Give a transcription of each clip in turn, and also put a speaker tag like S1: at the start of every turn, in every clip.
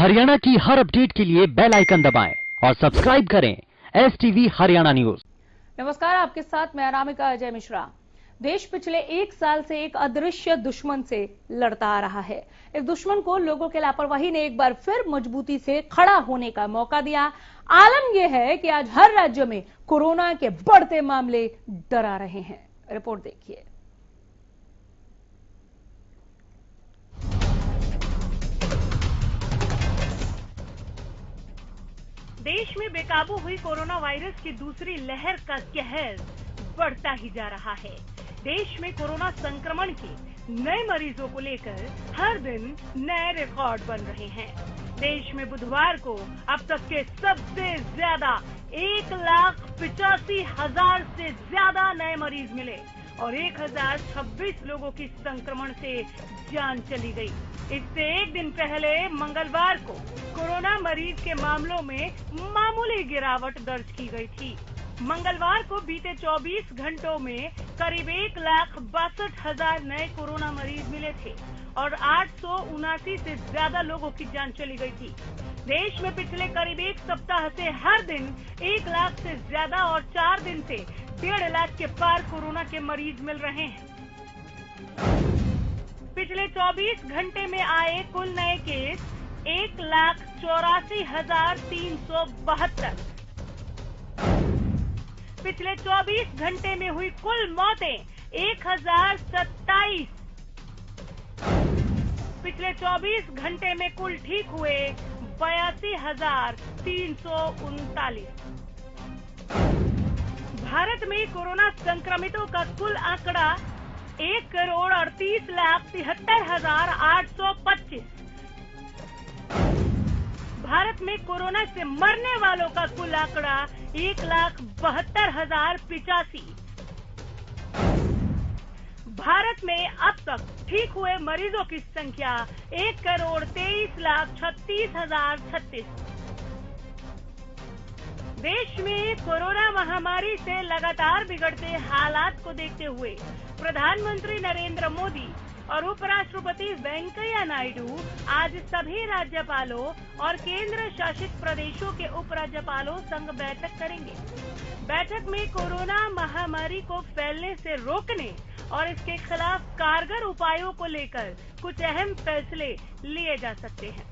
S1: हरियाणा की हर अपडेट के लिए बेल आइकन दबाएं और सब्सक्राइब करें STV हरियाणा न्यूज।
S2: नमस्कार, आपके साथ मैं अनामिका अजय मिश्रा। देश पिछले एक साल से एक अदृश्य दुश्मन से लड़ता आ रहा है। इस दुश्मन को लोगों के लापरवाही ने एक बार फिर मजबूती से खड़ा होने का मौका दिया। आलम यह है कि आज हर राज्य में कोरोना के बढ़ते मामले डरा रहे हैं। रिपोर्ट देखिए।
S3: देश में बेकाबू हुई कोरोना वायरस की दूसरी लहर का कहर बढ़ता ही जा रहा है। देश में कोरोना संक्रमण के नए मरीजों को लेकर हर दिन नए रिकॉर्ड बन रहे हैं। देश में बुधवार को अब तक के सबसे ज्यादा 1,85,000 से ज्यादा नए मरीज मिले और 1,026 लोगों की संक्रमण से जान चली गई। इससे एक दिन पहले मंगलवार को कोरोना मरीज के मामलों में मामूली गिरावट दर्ज की गई थी। मंगलवार को बीते 24 घंटों में करीब 1,62,000 नए कोरोना मरीज मिले थे और 879 से ज्यादा लोगों की जान चली गई थी। देश में पिछले करीब एक सप्ताह से हर दिन 1 लाख से ज्यादा और 4 दिन से 1.5 लाख के पार कोरोना के मरीज मिल रहे हैं। पिछले 24 घंटे में आए कुल नए केस 1,84,372। पिछले 24 घंटे में हुई कुल मौतें 1,027। पिछले 24 घंटे में कुल ठीक हुए 82,339। भारत में कोरोना संक्रमितों का कुल आंकड़ा 1,38,73,825। भारत में कोरोना से मरने वालों का कुल आंकड़ा 1,72,085। भारत में अब तक ठीक हुए मरीजों की संख्या 1,23,36,036। देश में कोरोना महामारी से लगातार बिगड़ते हालात को देखते हुए प्रधानमंत्री नरेंद्र मोदी और उपराष्ट्रपति वेंकैया नायडू आज सभी राज्यपालों और केंद्र शासित प्रदेशों के उपराज्यपालों संग बैठक करेंगे। बैठक में कोरोना महामारी को फैलने से रोकने और इसके खिलाफ कारगर उपायों को लेकर कुछ अहम फैसले लिए जा सकते हैं।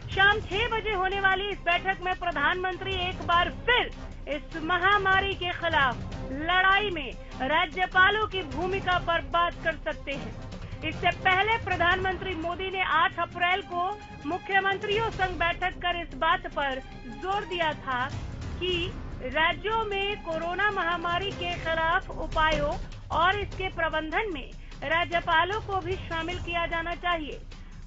S3: शाम 6 बजे होने वाली इस बैठक में प्रधानमंत्री एक बार फिर इस महामारी के खिलाफ लड़ाई में राज्यपालों की भूमिका पर बात कर सकते हैं। इससे पहले प्रधानमंत्री मोदी ने 8 अप्रैल को मुख्यमंत्रियों संग बैठक कर इस बात पर जोर दिया था कि राज्यों में कोरोना महामारी के खिलाफ उपायों और इसके प्रबंधन में राज्यपालों को भी शामिल किया जाना चाहिए।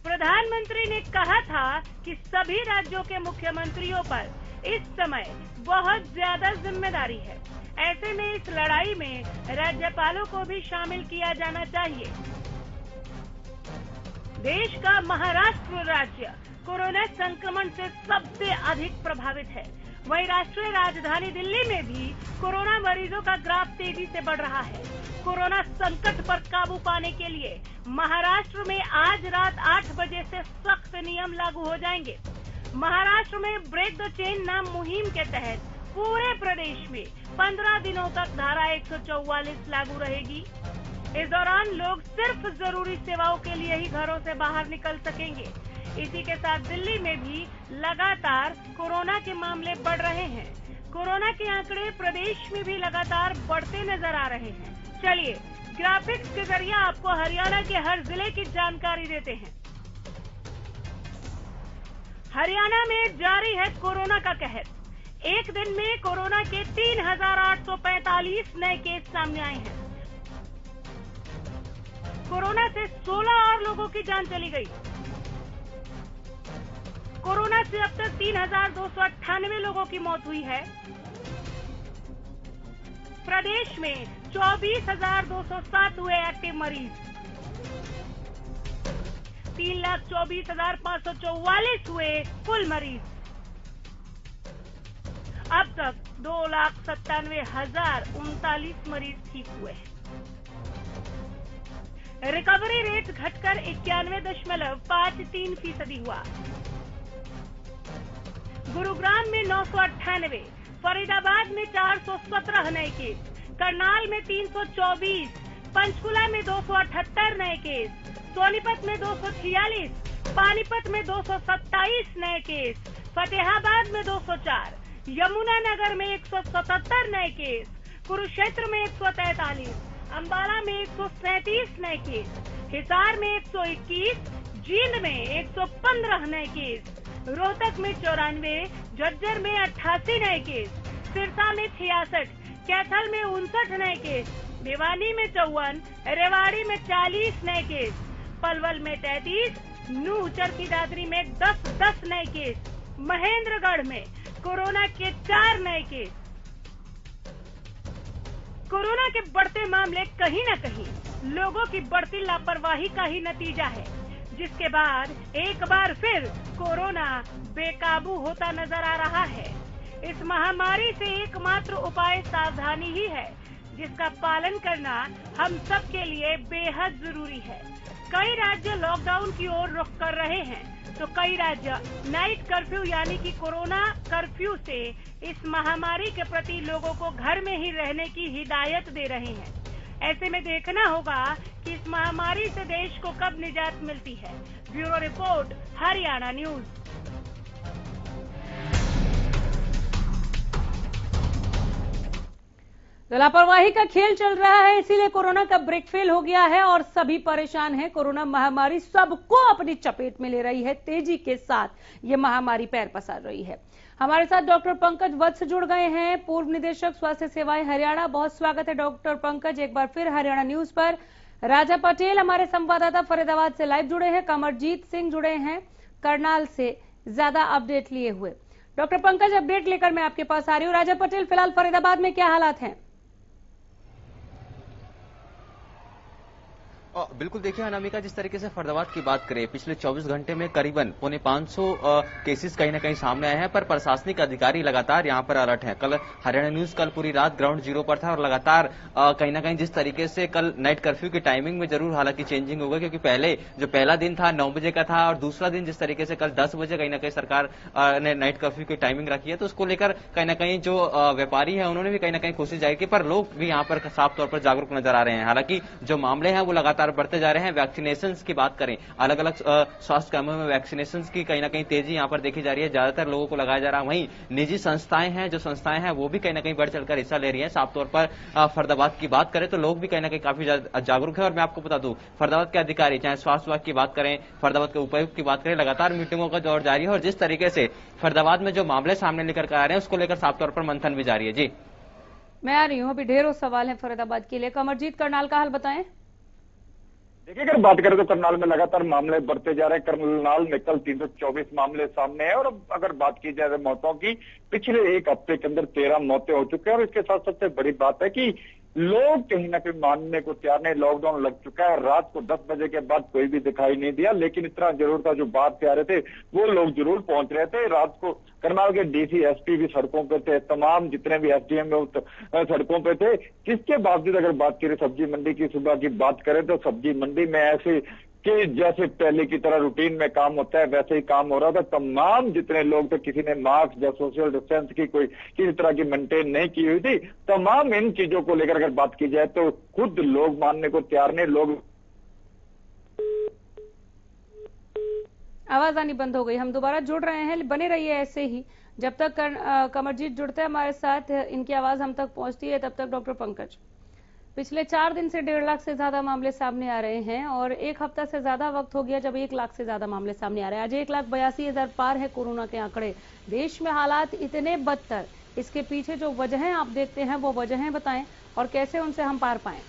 S3: प्रधानमंत्री ने कहा था कि सभी राज्यों के मुख्यमंत्रियों पर इस समय बहुत ज्यादा जिम्मेदारी है। ऐसे में इस लड़ाई में राज्यपालों को भी शामिल किया जाना चाहिए। देश का महाराष्ट्र राज्य कोरोना संक्रमण से सबसे अधिक प्रभावित है। वहीं राष्ट्रीय राजधानी दिल्ली में भी कोरोना मरीजों का ग्राफ तेजी से बढ़ रहा है। कोरोना संकट पर काबू पाने के लिए महाराष्ट्र में आज रात 8 बजे से सख्त नियम लागू हो जाएंगे। महाराष्ट्र में ब्रेक द चेन नाम मुहिम के तहत पूरे प्रदेश में 15 दिनों तक धारा 144 लागू रहेगी। इस दौरान लोग सिर्फ जरूरी सेवाओं के लिए ही घरों से बाहर निकल सकेंगे। इसी के साथ दिल्ली में भी लगातार कोरोना के मामले बढ़ रहे हैं। कोरोना के आंकड़े प्रदेश में भी लगातार बढ़ते नजर आ रहे हैं। चलिए ग्राफिक्स के जरिए आपको हरियाणा के हर जिले की जानकारी देते हैं। हरियाणा में जारी है कोरोना का कहर। एक दिन में कोरोना के 3,845 नए केस सामने आए हैं। कोरोना से 16 और लोगों की जान चली गई। कोरोना से अब तक 3,298 लोगों की मौत हुई है। प्रदेश में 24,207 हुए एक्टिव मरीज। 3,24,544 हुए कुल मरीज। अब तक 2,97,039 मरीज ठीक हुए हैं। रिकवरी रेट घटकर 91.53% हुआ। गुरुग्राम में 998, फरीदाबाद में 417 नए केस, करनाल में 324, पंचकुला में 278 नए केस, सोनीपत में 246, पानीपत में 227 नए केस, फतेहाबाद में 204, यमुनानगर में 177 नए केस, कुरुक्षेत्र में 143, अंबाला में 137 नए केस, हिसार में 121, जींद में 115 नए केस, रोहतक में 94, झज्जर में 88 नए केस, सिरसा में 66, कैथल में 59 नए केस, भिवानी में 54, रेवाड़ी में 40 नए केस, पलवल में 33, नूह चरखी दादरी में 10 नए केस, महेंद्रगढ़ में कोरोना के 4 नए केस। कोरोना के बढ़ते मामले कहीं न कहीं लोगों की बढ़ती लापरवाही का ही नतीजा है, जिसके बाद एक बार फिर कोरोना बेकाबू होता नजर आ रहा है। इस महामारी से एकमात्र उपाय सावधानी ही है, जिसका पालन करना हम सब के लिए बेहद जरूरी है। कई राज्य लॉकडाउन की ओर रुख कर रहे हैं, तो कई राज्य नाइट कर्फ्यू यानी कि कोरोना कर्फ्यू से इस महामारी के प्रति लोगों को घर में ही रहने की हिदायत दे रहे हैं। ऐसे में देखना होगा कि इस महामारी से देश को कब निजात मिलती है। Bureau report, Haryana news.
S2: तो लापरवाही का खेल चल रहा है, इसीलिए कोरोना का ब्रेक फेल हो गया है और सभी परेशान हैं। कोरोना महामारी सबको अपनी चपेट में ले रही है। तेजी के साथ ये महामारी पैर पसार रही है। हमारे साथ डॉक्टर पंकज वत्स जुड़ गए हैं, पूर्व निदेशक स्वास्थ्य सेवाएं हरियाणा। बहुत स्वागत है डॉक्टर पंकज एक बार फिर हरियाणा न्यूज पर। राजा पटेल हमारे संवाददाता फरीदाबाद से लाइव जुड़े हैं, कमरजीत सिंह जुड़े हैं करनाल से ज्यादा अपडेट लिए हुए। डॉक्टर पंकज, अपडेट लेकर मैं आपके पास आ रही हूँ। राजा पटेल, फिलहाल फरीदाबाद में क्या हालात हैं?
S4: बिल्कुल, देखिए अनामिका, जिस तरीके से फरीदाबाद की बात करें, पिछले 24 घंटे में करीबन 550 केसेस कहीं ना कहीं सामने आए हैं, पर प्रशासनिक अधिकारी लगातार यहां पर अलर्ट हैं। कल हरियाणा न्यूज कल पूरी रात ग्राउंड जीरो पर था और लगातार कहीं ना कहीं जिस तरीके से कल नाइट कर्फ्यू की टाइमिंग में जरूर हालांकि चेंजिंग होगा, क्योंकि पहले जो पहला दिन था 9 बजे का था और दूसरा दिन जिस तरीके से कल 10 बजे कहीं ना कहीं सरकार ने नाइट कर्फ्यू की टाइमिंग रखी है, तो उसको लेकर कहीं ना कहीं जो व्यापारी है उन्होंने भी कहीं ना कहीं कोशिश जारी की, पर लोग भी यहाँ पर साफ तौर पर जागरूक नजर आ रहे हैं। हालांकि जो मामले हैं वो लगातार बढ़ते जा रहे हैं। वैक्सीनेशन की बात करें, अलग अलग स्वास्थ्य केंद्रों में वैक्सीनेशन की कहीं ना कहीं तेजी यहां पर देखी जा रही है, ज्यादातर लोगों को लगाया जा रहा है। वहीं निजी संस्थाएं हैं, जो संस्थाएं हैं वो भी कहीं ना कहीं बढ़ चढ़कर हिस्सा ले रही हैं। साफ तौर पर फरीदाबाद की बात करें तो लोग भी कहीं ना कहीं काफी जागरूक है। और मैं आपको बता दूं, फरीदाबाद के अधिकारी, चाहे स्वास्थ्य विभाग की बात करें, फरीदाबाद के उपायुक्त की बात करें, लगातार मीटिंगों का दौर जारी है और जिस तरीके से फरीदाबाद में जो मामले सामने लेकर आ रहे हैं उसको लेकर साफ तौर पर मंथन भी जारी है। जी,
S2: मैं आ रही हूँ, अभी ढेरों सवाल हैं फरीदाबाद के लिए। कमरजीत, करनाल का हाल बताएं।
S5: देखिए, अगर बात करें तो करनाल में लगातार मामले बढ़ते जा रहे हैं। करनाल में कल 324 मामले सामने हैं और अगर बात की जाए मौतों की, पिछले एक हफ्ते के अंदर 13 मौतें हो चुकी है। और इसके साथ सबसे बड़ी बात है कि लोग कहीं ना कहीं मानने को तैयार नहीं। लॉकडाउन लग चुका है, रात को 10 बजे के बाद कोई भी दिखाई नहीं दिया, लेकिन इतना जरूर था, जो बात से आ रहे थे वो लोग जरूर पहुंच रहे थे। रात को करनाल के डीसी, एसपी भी सड़कों पे थे, तमाम जितने भी एसडीएम सड़कों पे थे। जिसके बावजूद अगर बात करें सब्जी मंडी की, सुबह की बात करें तो सब्जी मंडी में ऐसे कि जैसे पहले की तरह रूटीन में काम होता है वैसे ही काम हो रहा था। तमाम जितने लोग थे, किसी ने मास्क या सोशल डिस्टेंस की कोई किसी तरह की मेंटेन नहीं की हुई थी। तमाम इन चीजों को लेकर अगर बात की जाए तो खुद लोग मानने को तैयार नहीं। लोग,
S2: आवाज आनी बंद हो गई, हम दोबारा जुड़ रहे हैं, बने रहिए ऐसे ही। जब तक कमरजीत जुड़ते हैं हमारे साथ, इनकी आवाज हम तक पहुंचती है, तब तक डॉक्टर पंकज। पिछले 4 दिन से 1.5 लाख से ज्यादा मामले सामने आ रहे हैं और एक हफ्ता से ज्यादा वक्त हो गया जब 1 लाख से ज्यादा मामले सामने आ रहे हैं। आज 1,82,000 पार है कोरोना के आंकड़े। देश में हालात इतने बदतर, इसके पीछे जो वजहें आप देखते हैं वो वजहें बताएं और कैसे उनसे हम पार पाएं।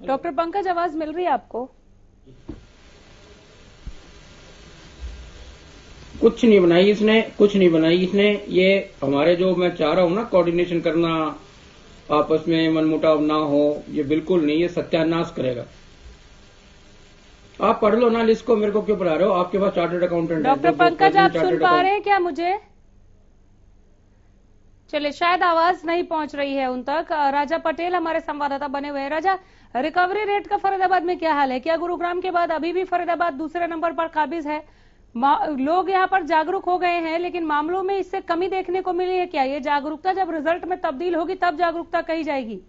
S2: डॉक्टर पंकज, आवाज मिल रही है आपको?
S6: कुछ नहीं बनाई इसने। ये हमारे जो मैं चाह रहा हूं ना, कोऑर्डिनेशन करना, आपस में मनमुटाव ना हो, ये बिल्कुल नहीं, ये सत्यानाश करेगा। आप पढ़ लो ना लिस्ट को, मेरे को क्यों पढ़ा रहे हो? आपके पास चार्टर्ड अकाउंटेंट है।
S2: डॉक्टर पंकज, आप सुन पा रहे हैं क्या मुझे? चलिए, शायद आवाज नहीं पहुंच रही है उन तक। राजा पटेल हमारे संवाददाता बने हुए हैं। राजा, रिकवरी रेट का फरीदाबाद में क्या हाल है? क्या गुरुग्राम के बाद अभी भी फरीदाबाद दूसरे नंबर पर काबिज है? लोग यहाँ पर जागरूक हो गए हैं, लेकिन मामलों में इससे कमी देखने को मिली है क्या? ये जागरूकता जब रिजल्ट में तब्दील होगी तब जागरूकता कही जाएगी।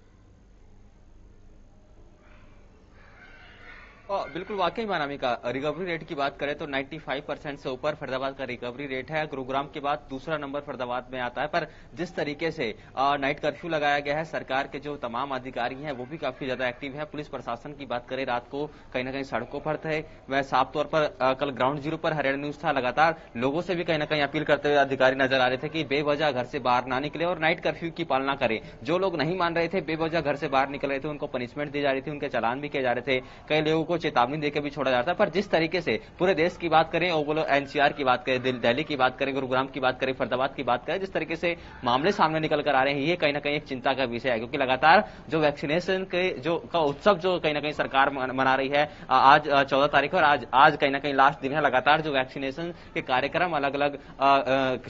S4: बिल्कुल वाकई में अनामिका, रिकवरी रेट की बात करें तो 95% से ऊपर फरीदाबाद का रिकवरी रेट है। गुरुग्राम के बाद दूसरा नंबर फरीदाबाद में आता है। पर जिस तरीके से नाइट कर्फ्यू लगाया गया है, सरकार के जो तमाम अधिकारी हैं वो भी काफी ज्यादा एक्टिव हैं। पुलिस प्रशासन की बात करें, रात को कहीं ना कहीं सड़कों पर थे। वह साफ तौर पर कल ग्राउंड जीरो पर हरियाणा न्यूज था, लगातार लोगों से भी कहीं ना कहीं अपील करते हुए अधिकारी नजर आ रहे थे कि बेवजह घर से बाहर ना निकले और नाइट कर्फ्यू की पालना करें। जो लोग नहीं मान रहे थे, बेवजह घर से बाहर निकल रहे थे, उनको पनिशमेंट दी जा रही थी, उनके चालान भी किए जा रहे थे, कई लोगों को चेतावनी देकर भी छोड़ा जाता है। पर जिस तरीके से पूरे देश की बात करें, ओवरऑल एनसीआर की बात करें, दिल्ली की बात करें, गुरुग्राम की बात करें, फरीदाबाद की बात करें, जिस तरीके से मामले सामने निकल कर आ रहे हैं, ये कहीं ना कहीं एक चिंता का विषय है। क्योंकि लगातार जो वैक्सीनेशन के जो का उत्सव जो कहीं ना कहीं सरकार मना रही है, आज 14 तारीख और आज कहीं ना कहीं लास्ट दिन है। लगातार जो वैक्सीनेशन के कार्यक्रम अलग अलग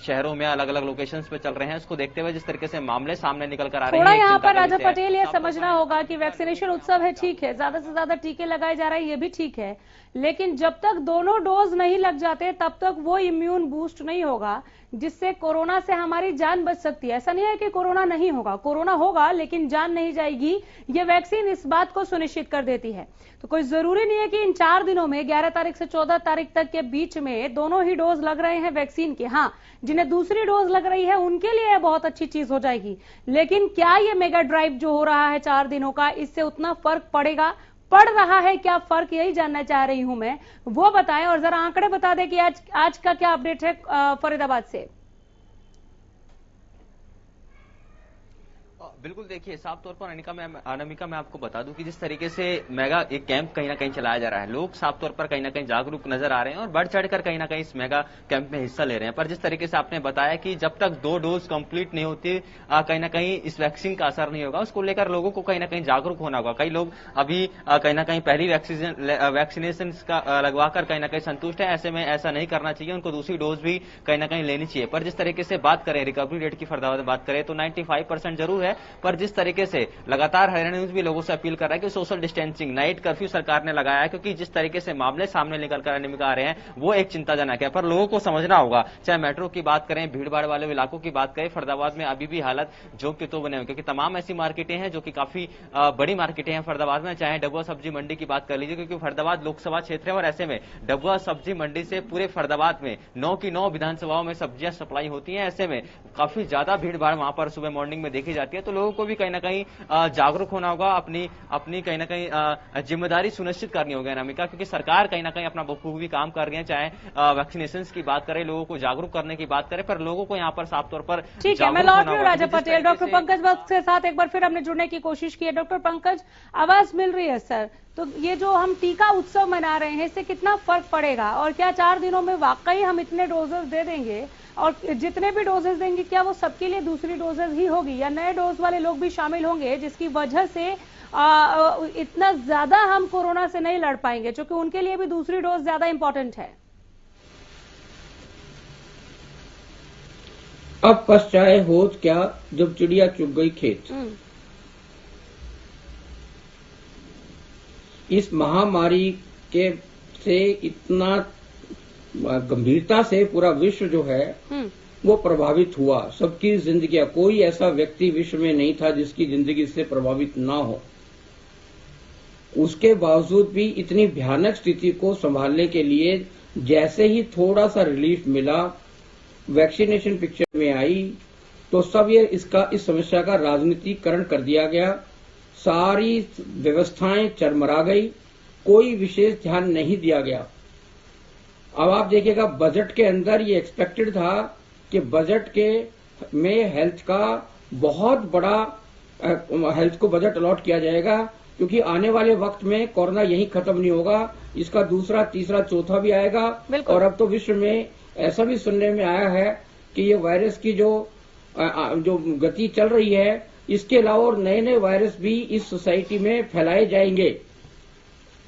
S4: शहरों में अलग अलग लोकेशन पे चल रहे हैं, उसको देखते हुए जिस तरीके से मामले सामने निकल कर आ रहे हैं,
S2: थोड़ा यहाँ पर राजा पटेल ये समझना होगा कि वैक्सीनेशन उत्सव है, ठीक है, ज्यादा से ज्यादा टीके लगाए जा रहे हैं, ये भी ठीक है, लेकिन जब तक दोनों डोज नहीं लग जाते तब तक वो इम्यून बूस्ट नहीं होगा जिससे कोरोना से हमारी जान बच सकती है। ऐसा नहीं है कि कोरोना नहीं होगा, कोरोना होगा लेकिन जान नहीं जाएगी। ये वैक्सीन इस बात को सुनिश्चित कर देती है। तो कोई जरूरी नहीं है कि इन 4 दिनों में 11 तारीख से 14 तारीख तक के बीच में दोनों ही डोज लग रहे हैं वैक्सीन के। हाँ, जिन्हें दूसरी डोज लग रही है उनके लिए यह बहुत अच्छी चीज हो जाएगी। लेकिन क्या ये मेगा ड्राइव जो हो रहा है 4 दिनों का, इससे उतना फर्क पड़ रहा है क्या? फर्क यही जानना चाह रही हूं मैं, वो बताएं। और जरा आंकड़े बता दें कि आज का क्या अपडेट है फरीदाबाद से।
S4: बिल्कुल, देखिए साफ तौर पर अनामिका मैं आपको बता दूं कि जिस तरीके से मेगा एक कैंप कहीं ना कहीं चलाया जा रहा है, लोग साफ तौर पर कहीं ना कहीं जागरूक नजर आ रहे हैं और बढ़ चढ़कर कहीं ना कहीं इस मेगा कैंप में हिस्सा ले रहे हैं। पर जिस तरीके से आपने बताया कि जब तक 2 डोज कंप्लीट नहीं होती, कहीं ना कहीं इस वैक्सीन का असर नहीं होगा, उसको लेकर लोगों को कहीं ना कहीं जागरूक होना होगा। कई लोग अभी कहीं ना कहीं पहली वैक्सीनेशन का लगवाकर कहीं ना कहीं संतुष्ट है। ऐसे में ऐसा नहीं करना चाहिए, उनको दूसरी डोज भी कहीं ना कहीं लेनी चाहिए। पर जिस तरीके से बात करें रिकवरी रेट की फरीदाबाद में बात करें तो 95% जरूर है। पर जिस तरीके से लगातार हरियाणा न्यूज भी लोगों से अपील कर रहा है कि सोशल डिस्टेंसिंग, नाइट कर्फ्यू सरकार ने लगाया है, क्योंकि जिस तरीके से मामले सामने निकल कर आ रहे हैं वो एक चिंताजनक है। पर लोगों को समझना होगा, चाहे मेट्रो की बात करें, भीड़ भाड़ वाले इलाकों की बात करें, फरीदाबाद में अभी भी हालत जो कि तो बने हुए, क्योंकि तमाम ऐसी मार्केटें हैं जो कि काफी बड़ी मार्केटें हैं फरीदाबाद में। चाहे डबुआ सब्जी मंडी की बात कर लीजिए, क्योंकि फरीदाबाद लोकसभा क्षेत्र है और ऐसे में डबुआ सब्जी मंडी से पूरे फरीदाबाद में 9 की 9 विधानसभाओं में सब्जियां सप्लाई होती हैं। ऐसे में काफी ज्यादा भीड़ भाड़ वहां पर सुबह मॉर्निंग में देखी जाती है। तो लोगों को भी कहीं ना कहीं जागरूक होना होगा, अपनी कहीं ना कहीं जिम्मेदारी सुनिश्चित करनी होगी अनामिका, क्योंकि सरकार कहीं ना कहीं अपना बखूबी काम कर रही है। चाहे वैक्सीनेशन की बात करें, लोगों को जागरूक करने की बात करें, पर लोगों को यहाँ पर साफ तौर पर
S2: ठीक है। मैं लौट रही हूँ राजा पटेल। डॉक्टर पंकज वत्स के साथ एक बार फिर हमने जुड़ने की कोशिश की है। डॉक्टर पंकज, आवाज मिल रही है सर? तो ये जो हम टीका उत्सव मना रहे हैं, इससे कितना फर्क पड़ेगा और क्या 4 दिनों में वाकई हम इतने डोजेस दे देंगे? और जितने भी डोजेस देंगे क्या वो सबके लिए दूसरी डोजेस ही होगी या नए डोज वाले लोग भी शामिल होंगे, जिसकी वजह से इतना ज्यादा हम कोरोना से नहीं लड़ पाएंगे, क्योंकि उनके लिए भी दूसरी डोज ज्यादा इंपॉर्टेंट है?
S6: अब पछताए होत क्या जब चिड़िया चुग गई खेत। इस महामारी के से इतना गंभीरता से पूरा विश्व जो है वो प्रभावित हुआ, सबकी जिंदगी, कोई ऐसा व्यक्ति विश्व में नहीं था जिसकी जिंदगी इससे प्रभावित ना हो। उसके बावजूद भी इतनी भयानक स्थिति को संभालने के लिए जैसे ही थोड़ा सा रिलीफ मिला, वैक्सीनेशन पिक्चर में आई, तो सब ये इस समस्या का राजनीतिकरण कर दिया गया। सारी व्यवस्थाएं चरमरा गई, कोई विशेष ध्यान नहीं दिया गया। अब आप देखिएगा, बजट के अंदर ये एक्सपेक्टेड था कि बजट के में हेल्थ का बहुत बड़ा हेल्थ को बजट अलॉट किया जाएगा, क्योंकि आने वाले वक्त में कोरोना यहीं खत्म नहीं होगा, इसका दूसरा, तीसरा, चौथा भी आएगा। और अब तो विश्व में ऐसा भी सुनने में आया है कि ये वायरस की जो गति चल रही है, इसके अलावा और नए नए वायरस भी इस सोसाइटी में फैलाए जाएंगे।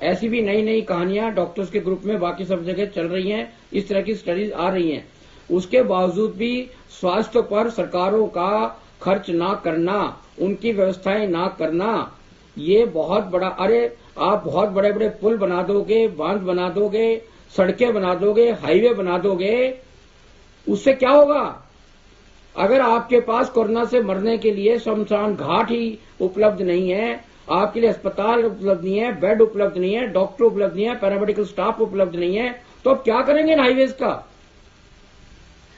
S6: ऐसी भी नई नई कहानियां डॉक्टर्स के ग्रुप में बाकी सब जगह चल रही हैं, इस तरह की स्टडीज आ रही हैं। उसके बावजूद भी स्वास्थ्य पर सरकारों का खर्च ना करना, उनकी व्यवस्थाएं ना करना, ये बहुत बड़ा। अरे आप बहुत बड़े बड़े पुल बना दोगे, बांध बना दोगे, सड़कें बना दोगे, हाईवे बना दोगे, उससे क्या होगा? अगर आपके पास कोरोना से मरने के लिए शमशान घाट ही उपलब्ध नहीं है, आपके लिए अस्पताल उपलब्ध नहीं है, बेड उपलब्ध नहीं है, डॉक्टर उपलब्ध नहीं है, पैरामेडिकल स्टाफ उपलब्ध नहीं है, तो आप क्या करेंगे इन हाईवेज का?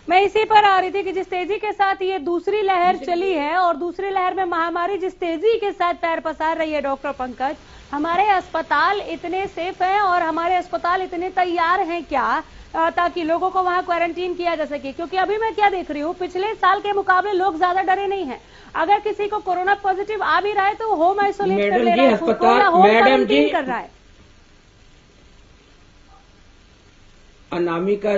S2: मैं इसी पर आ रही थी कि जिस तेजी के साथ ये दूसरी लहर चली है और दूसरी लहर में महामारी जिस तेजी के साथ पैर पसार रही है, डॉक्टर पंकज, हमारे अस्पताल इतने सेफ हैं और हमारे अस्पताल इतने तैयार हैं क्या ताकि लोगों को वहां क्वारंटीन किया जा सके? क्योंकि अभी मैं क्या देख रही हूँ, पिछले साल के मुकाबले लोग ज्यादा डरे नहीं हैं। अगर किसी को कोरोना पॉजिटिव आ भी रहा है तो होम आइसोलेट कर ले रहा है, खुद को या होम क्वारंटीन कर रहा है।
S6: अनामिका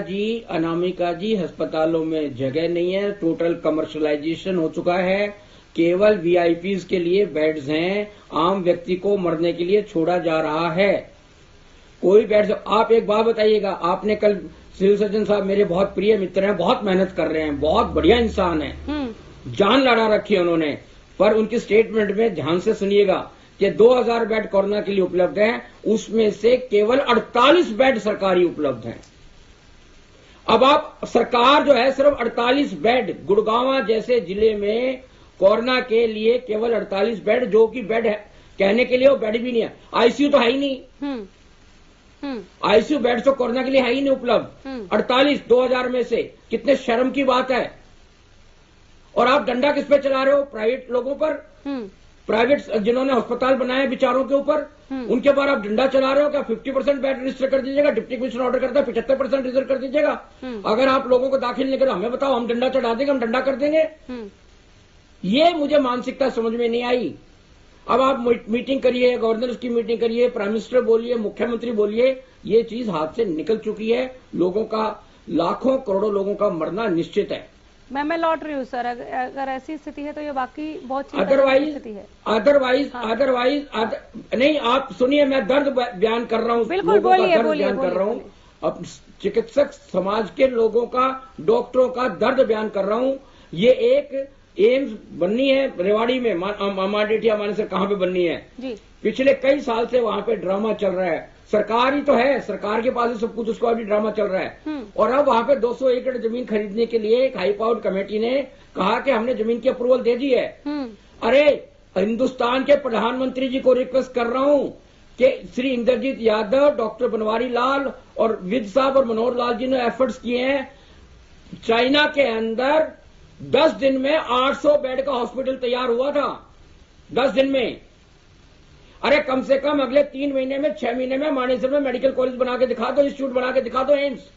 S6: जी, अस्पतालों में जगह नहीं है, टोटल कमर्शलाइजेशन हो चुका है, केवल वीआईपीज के लिए बेड्स हैं, आम व्यक्ति को मरने के लिए छोड़ा जा रहा है। कोई बेड्स। आप एक बात बताइएगा, आपने कल सिविल सर्जन साहब मेरे बहुत प्रिय मित्र हैं, बहुत मेहनत कर रहे हैं, बहुत बढ़िया इंसान है, जान लड़ा रखी है उन्होंने, पर उनकी स्टेटमेंट में ध्यान से सुनिएगा कि 2000 बेड कोरोना के लिए उपलब्ध हैं, उसमें से केवल 48 बेड सरकारी उपलब्ध हैं। अब आप सरकार जो है सिर्फ 48 बेड, गुड़गांव जैसे जिले में कोरोना के लिए केवल 48 बेड, जो कि बेड है कहने के लिए वो बेड भी नहीं है, आईसीयू तो है ही नहीं, आईसीयू बेड तो कोरोना के लिए है ही नहीं उपलब्ध। 48 2000 में से, कितने शर्म की बात है। और आप डंडा किस पे चला रहे हो? प्राइवेट लोगों पर, प्राइवेट जिन्होंने अस्पताल बनाए बेचारों के ऊपर, उनके ऊपर आप डंडा चला रहे हो। क्या 50% बेड रजिस्टर कर दीजिएगा, डिप्टी कमिश्नर ऑर्डर करता है 75% रिजर्व कर दीजिएगा। अगर आप लोगों को दाखिल नहीं करो, हमें बताओ, हम डंडा चढ़ा देंगे, हम डंडा कर देंगे। ये मुझे मानसिकता समझ में नहीं आई। अब आप मीटिंग करिए, गवर्नर की मीटिंग करिए, प्राइम मिनिस्टर बोलिए, मुख्यमंत्री बोलिए, ये चीज हाथ से निकल चुकी है। लोगों का, लाखों करोड़ों लोगों का मरना निश्चित है।
S2: मैं लौट रही हूँ सर, अगर ऐसी स्थिति है तो ये वाकई बहुत
S6: अदरवाइज नहीं, आप सुनिए, मैं दर्द बयान कर रहा हूँ,
S2: बिल्कुल बोलिए।
S6: अब चिकित्सक समाज के लोगों का, डॉक्टरों का दर्द बयान कर रहा हूँ। ये एक एम्स बननी है रेवाड़ी में, मांडेठिया माने से कहाँ पे बननी है
S2: जी।
S6: पिछले कई साल से वहाँ पे ड्रामा चल रहा है, सरकार ही तो है, सरकार के पास ही सब कुछ, उसको अभी ड्रामा चल रहा है। और अब वहाँ पे 200 एकड़ जमीन खरीदने के लिए एक हाई पावर्ड कमेटी ने कहा कि हमने जमीन की अप्रूवल दे दी है। अरे हिंदुस्तान के प्रधानमंत्री जी को रिक्वेस्ट कर रहा हूँ कि श्री इंद्रजीत यादव, डॉक्टर बनवारी लाल और विद साहब और मनोहर लाल जी ने एफर्ट्स किए हैं। चाइना के अंदर 10 दिन में 800 बेड का हॉस्पिटल तैयार हुआ था, 10 दिन में। अरे कम से कम अगले 3 महीने में, 6 महीने में मानेसर में मेडिकल कॉलेज बना के दिखा दो, इंस्टीट्यूट बना के दिखा दो, एम्स।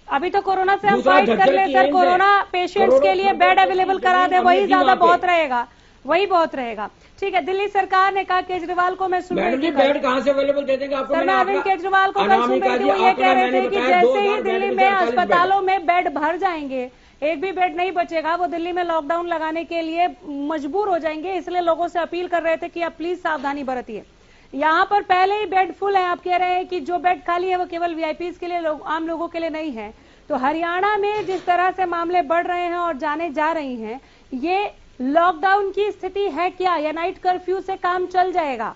S2: अभी तो कोरोना से हम फाइट कर ले सर, कोरोना पेशेंट्स के लिए बेड अवेलेबल करा दे, वही ज्यादा बहुत रहेगा, वही बहुत रहेगा। ठीक है, दिल्ली सरकार ने कहा, केजरीवाल को मैं सुन रही थी,
S6: बेड कहाँ से अवेलेबल दे देंगे आपको?
S2: सर मैं अरविंद केजरीवाल को कल सुन रही थी, ये कह रहे थे कि जैसे ही दिल्ली में अस्पतालों में बेड भर जाएंगे, एक भी बेड नहीं बचेगा, वो दिल्ली में लॉकडाउन लगाने के लिए मजबूर हो जाएंगे। इसलिए लोगों से अपील कर रहे थे कि आप प्लीज सावधानी बरतिए। यहाँ पर पहले ही बेड फुल है, आप कह रहे हैं कि जो बेड खाली है वो केवल वीआईपीज के लिए, आम लोगों के लिए नहीं है। तो हरियाणा में जिस तरह से मामले बढ़ रहे हैं और जाने जा रही हैं, ये लॉकडाउन की स्थिति है क्या, या नाइट कर्फ्यू से काम चल जाएगा?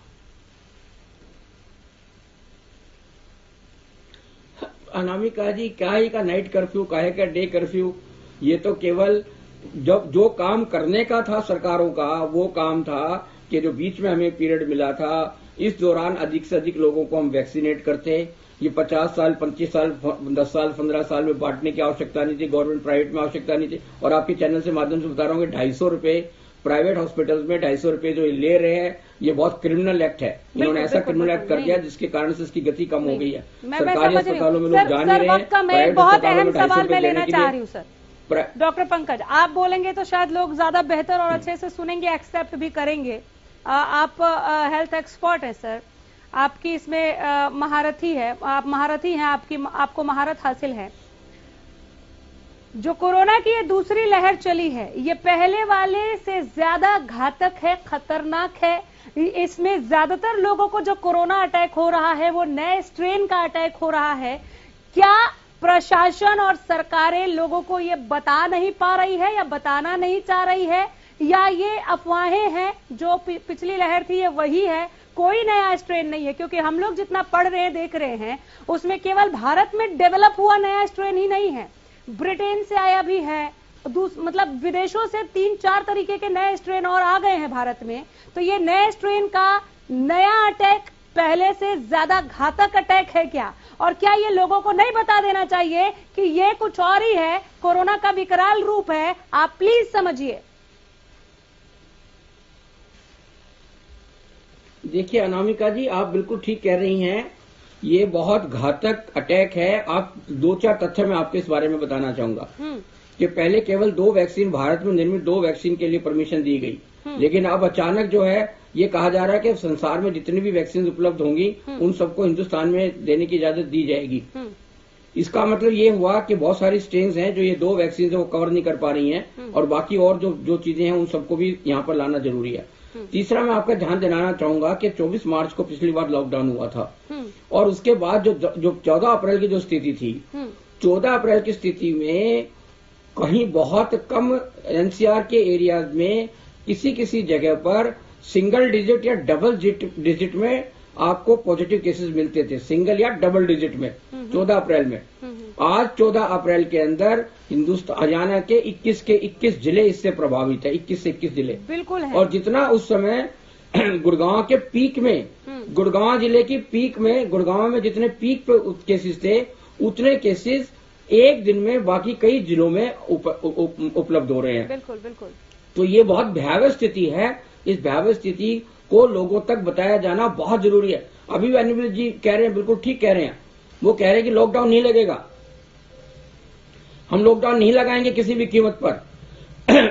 S6: अनामिका जी, क्या ही का नाइट कर्फ्यू, काहे का डे कर्फ्यू? ये तो केवल जब जो काम करने का था सरकारों का, वो काम था कि जो बीच में हमें पीरियड मिला था, इस दौरान अधिक से अधिक लोगों को हम वैक्सीनेट करते। ये 50 साल, 25 साल, 10 साल, 15 साल में बांटने की आवश्यकता नहीं थी, गवर्नमेंट प्राइवेट में आवश्यकता नहीं थी। और आपके चैनल से माध्यम से बता रहा हूँ कि 250 रुपए प्राइवेट हॉस्पिटल्स में 250 रुपए जो ले रहे हैं, ये बहुत क्रिमिनल एक्ट है। इन्होंने ऐसा क्रिमिनल एक्ट कर दिया जिसके कारण से इसकी गति कम हो गई है। सरकारी अस्पतालों में लोग जा नहीं रहे हैं।
S2: बहुत अहम सवाल मैं लेना चाह रही हूँ सर, डॉक्टर पंकज, आप बोलेंगे तो शायद लोग ज्यादा बेहतर और अच्छे से सुनेंगे, एक्सेप्ट भी करेंगे। आप हेल्थ एक्सपर्ट है सर, आपकी इसमें महारथी है, आप महारथी हैं, आपको महारत हासिल है। जो कोरोना की ये दूसरी लहर चली है, ये पहले वाले से ज्यादा घातक है, खतरनाक है। इसमें ज्यादातर लोगों को जो कोरोना अटैक हो रहा है वो नए स्ट्रेन का अटैक हो रहा है। क्या प्रशासन और सरकारें लोगों को ये बता नहीं पा रही है या बताना नहीं चाह रही है, या ये अफवाहें हैं जो पिछली लहर थी ये वही है, कोई नया स्ट्रेन नहीं है? क्योंकि हम लोग जितना पढ़ रहे हैं, देख रहे हैं, उसमें केवल भारत में डेवलप हुआ नया स्ट्रेन ही नहीं है, ब्रिटेन से आया भी है, मतलब विदेशों से 3-4 तरीके के नए स्ट्रेन और आ गए हैं भारत में। तो ये नए स्ट्रेन का नया अटैक पहले से ज्यादा घातक अटैक है क्या? और क्या ये लोगों को नहीं बता देना चाहिए कि ये कुछ और ही है, कोरोना का विकराल रूप है, आप प्लीज समझिए।
S6: देखिए अनामिका जी, आप बिल्कुल ठीक कह रही हैं, ये बहुत घातक अटैक है। आप 2-4 तथ्य मैं आपको इस बारे में बताना चाहूंगा कि पहले केवल 2 वैक्सीन, भारत में निर्मित 2 वैक्सीन के लिए परमिशन दी गई, लेकिन अब अचानक जो है ये कहा जा रहा है कि संसार में जितनी भी वैक्सीन उपलब्ध होंगी उन सबको हिंदुस्तान में देने की इजाजत दी जाएगी। इसका मतलब ये हुआ कि बहुत सारी स्ट्रेन्स हैं जो ये 2 वैक्सीन से वो कवर नहीं कर पा रही हैं, और बाकी और जो चीजें हैं उन सबको भी यहाँ पर लाना जरूरी है। तीसरा मैं आपका ध्यान दिलाना चाहूंगा कि 24 मार्च को पिछली बार लॉकडाउन हुआ था, और उसके बाद जो 14 अप्रैल की जो स्थिति थी, 14 अप्रैल की स्थिति में कहीं बहुत कम एनसीआर के एरियाज में किसी जगह पर सिंगल डिजिट या डबल डिजिट में आपको पॉजिटिव केसेस मिलते थे, सिंगल या डबल डिजिट में 14 अप्रैल में। आज 14 अप्रैल के अंदर हिंदुस्तान, हरियाणा के 21 के 21 जिले इससे प्रभावित है, 21 से 21 जिले
S2: बिल्कुल है।
S6: और जितना उस समय गुड़गांव के पीक में, गुड़गांव जिले की पीक में, गुड़गांव में जितने पीक पे केसेस थे उतने केसेस एक दिन में बाकी कई जिलों में उपलब्ध हो रहे हैं।
S2: बिल्कुल बिल्कुल।
S6: तो ये बहुत भयावह स्थिति है। इस भयावह स्थिति को लोगों तक बताया जाना बहुत जरूरी है। अभी भी अनिल जी कह रहे हैं, बिल्कुल ठीक कह रहे हैं, वो कह रहे हैं कि लॉकडाउन नहीं लगेगा, हम लॉकडाउन नहीं लगाएंगे किसी भी कीमत पर।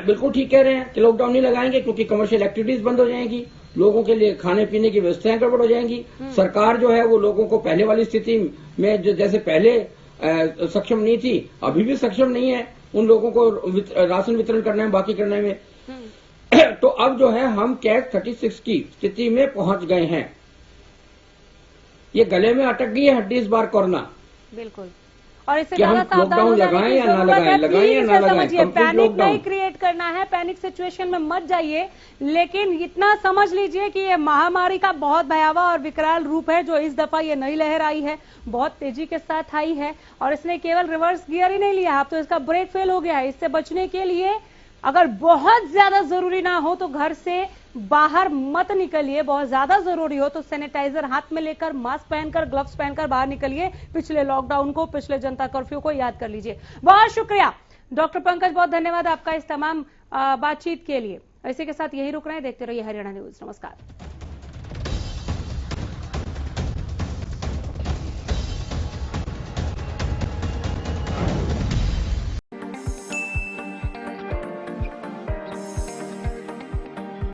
S6: बिल्कुल ठीक कह रहे हैं कि लॉकडाउन नहीं लगाएंगे क्योंकि कमर्शियल एक्टिविटीज बंद हो जाएंगी, लोगों के लिए खाने पीने की व्यवस्थाएं गड़बड़ हो जाएंगी। सरकार जो है वो लोगों को पहले वाली स्थिति में जैसे पहले सक्षम नहीं थी, अभी भी सक्षम नहीं है उन लोगों को राशन वितरण करने में, बाकी करने में। तो अब जो है हम कैट 36 की स्थिति में पहुंच गए हैं। ये गले में अटक गई है हड्डी इस बार कोरोना।
S2: बिल्कुल। और इससे
S6: क्या हम लॉकडाउन लगाएं या ना लगाएं, लगाएं या ना लगाएं,
S2: पैनिक नहीं क्रिएट करना है, पैनिक सिचुएशन में मत जाइए, लेकिन इतना समझ लीजिए कि ये महामारी का बहुत भयावह और विकराल रूप है जो इस दफा ये नई लहर आई है, बहुत तेजी के साथ आई है, और इसने केवल रिवर्स गियर ही नहीं लिया, अब तो इसका ब्रेक फेल हो गया है। इससे बचने के लिए अगर बहुत ज्यादा जरूरी ना हो तो घर से बाहर मत निकलिए, बहुत ज्यादा जरूरी हो तो सैनिटाइजर हाथ में लेकर, मास्क पहनकर, ग्लव्स पहनकर बाहर निकलिए। पिछले लॉकडाउन को, पिछले जनता कर्फ्यू को याद कर लीजिए। बहुत शुक्रिया डॉक्टर पंकज, बहुत धन्यवाद आपका इस तमाम बातचीत के लिए। इसी के साथ यही रुक रहे हैं, देखते रहिए हरियाणा न्यूज। नमस्कार।